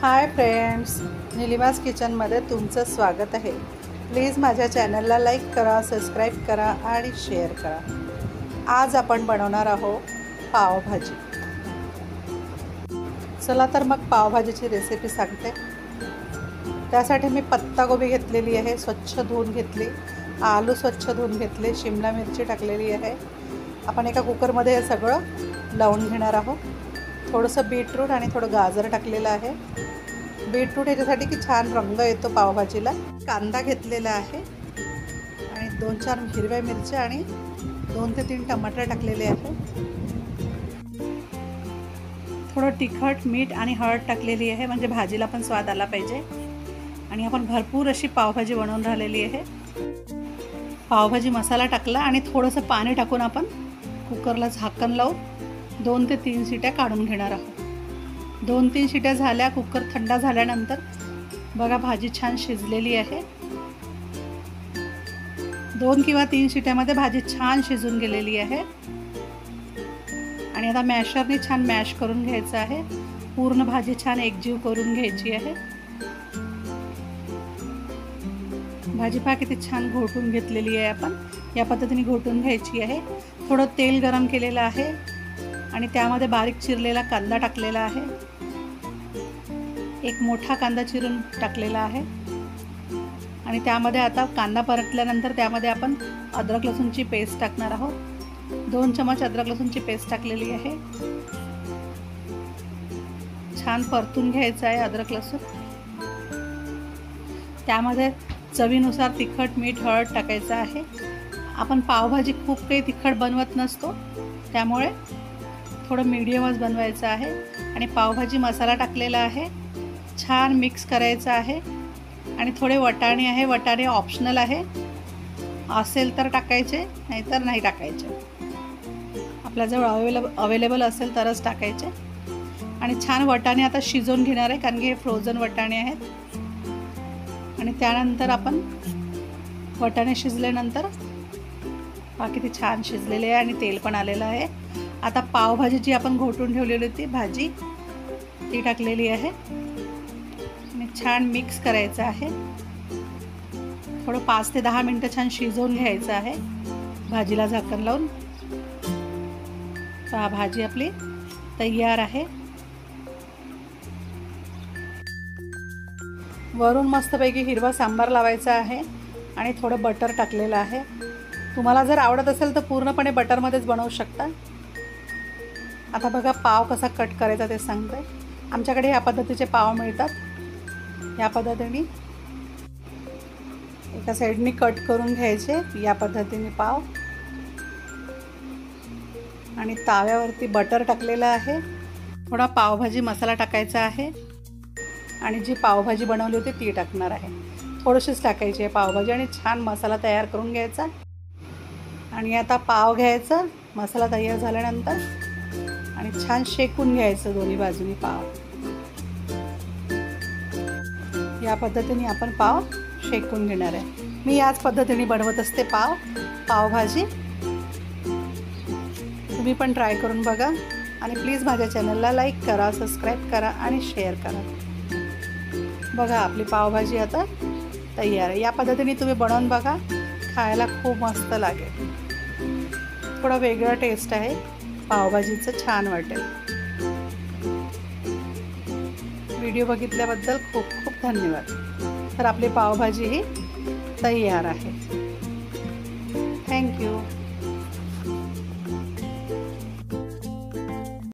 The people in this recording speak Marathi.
हाय फ्रेंड्स, निलिमास किचनमध्ये तुमचं स्वागत आहे। प्लीज माझ्या चॅनलला लाईक करा, सबस्क्राईब करा आणि शेअर करा। आज आपण बनवणार आहोत पावभाजी। चला तर मग पावभाजीची रेसिपी सांगते। त्यासाठी मी पत्तागोबी घेतलेली आहे, स्वच्छ धुवून घेतली। आलू स्वच्छ धुवून घेतले, शिमला मिरची टाकलेली आहे। आपण एका कुकरमध्ये हे सगळं लावून घेणार आहोत। थोडंसं बीटरूट आणि थोडं गाजर टाकलेलं आहे। बीटरूट याच्यासाठी की छान रंग येतो पावभाजीला। कांदा घेतलेला आहे आणि 2-4 हिरव्या मिरच्या आणि 2 ते 3 टमाटर टाकलेले आहे। थोडं तिखट, मीठ आणि हळद टाकलेली आहे, म्हणजे भाजीला पण स्वाद आला पाहिजे। आणि आपण भरपूर अशी पावभाजी बनवून राहिलेली आहे। पावभाजी मसाला टाकला आणि थोडंसं पाणी टाकून आपण कुकरला झाकण लावून 2 ते 3 शिट्या काढून घेणार आहोत। 2-3 शिट्या झाल्या, कुकर थंड झाल्यानंतर बघा भाजी छान शिजलेली आहे। 2 किंवा 3 शिट्यामध्ये भाजी छान शिजून गेलेली आहे। आणि आता मॅशरने छान मॅश करून घ्यायचं आहे। पूर्ण भाजी छान एकजीव करून घ्यायची आहे। भाजी पहा किती छान घोटून घेतलेली आहे। आपण या पद्धतीने घोटून घ्यायची आहे। थोडं तेल गरम केलेलं आहे आणि त्यामध्ये बारीक चिरलेला कांदा टाकलेला आहे। एक मोठा कांदा चिरून टाकलेला आहे आणि त्यामध्ये आता कांदा परतल्यानंतर त्यामध्ये आपण अद्रक लसूणची पेस्ट टाकणार आहोत। 2 चमच अद्रक लसूणची पेस्ट टाकलेली आहे। छान परतून घ्यायचं आहे अद्रक लसूण। त्यामध्ये चवीनुसार तिखट, मीठ, हळद टाकायचं आहे। आपण पावभाजी खूप काही तिखट बनवत नसतो, त्यामुळे थोडं मीडियमच बनवायचं आहे। आणि पावभाजी मसाला टाकलेला आहे, छान मिक्स करायचं आहे। आणि थोडे वटाणे आहे, वटाणे ऑप्शनल आहे, असेल तर टाकायचे, नाहीतर नाही टाकायचे। आपल्याजवळ अवेलेबल असेल तरच टाकायचे। आणि छान वटाणे आता शिजवून घेणार आहे, कारण की हे फ्रोझन वटाणे आहेत। आणि त्यानंतर आपण वटाणे शिजल्यानंतर किती छान शिजलेले आहे आणि तेल पण आलेलं आहे। आता पावभाजी जी आपण घोटून ठेवलेली होती भाजी, ती टाकलेली आहे आणि छान मिक्स करायचं आहे। थोडं 5 ते 10 मिनिटं छान शिजवून घ्यायचं आहे भाजीला झाकण लावून। भाजी आपली तयार आहे। वरून मस्तपैकी हिरवा सांबार लावायचा आहे आणि थोडं बटर टाकलेलं आहे। तुम्हाला जर आवडत असेल तर पूर्णपणे बटरमध्येच बनवू शकता। आता बघा पाव कसा कट करायचा ते सांगते। आमच्याकडे या पद्धतीचे पाव मिळतात। या पद्धतीने एका साईडनी कट करून घ्यायचे, या पद्धतीने पाव। आणि ताव्यावरती बटर टाकलेलं आहे। थोडा पावभाजी मसाला टाकायचा आहे आणि जी पावभाजी बनवली होती ती टाकणार आहे। थोडीशीच टाकायची आहे पावभाजी आणि छान मसाला तयार करून घ्यायचा। आणि आता पाव घ्यायचं मसाला तयार झाल्यानंतर आणि छान शेकून घ्यायचं दोन्ही बाजूनी पाव। या पद्धतीने आपण पाव शेकून घेणार आहे। मी याच पद्धतीने बनवत असते पावभाजी। तुम्ही पण ट्राय करून बघा आणि प्लीज माझ्या चॅनलला लाईक करा, सबस्क्राईब करा आणि शेअर करा। बघा आपली पावभाजी आता तयार आहे। या पद्धतीने तुम्ही बनवून बघा, खायला खूप मस्त लागेल। थोडं वेगळं टेस्ट आहे पावभाजीचं, छान वाटेल। व्हिडिओ बघितल्याबद्दल खूप खूप धन्यवाद। तर आपली पावभाजी ही तयार आहे। थँक्यू।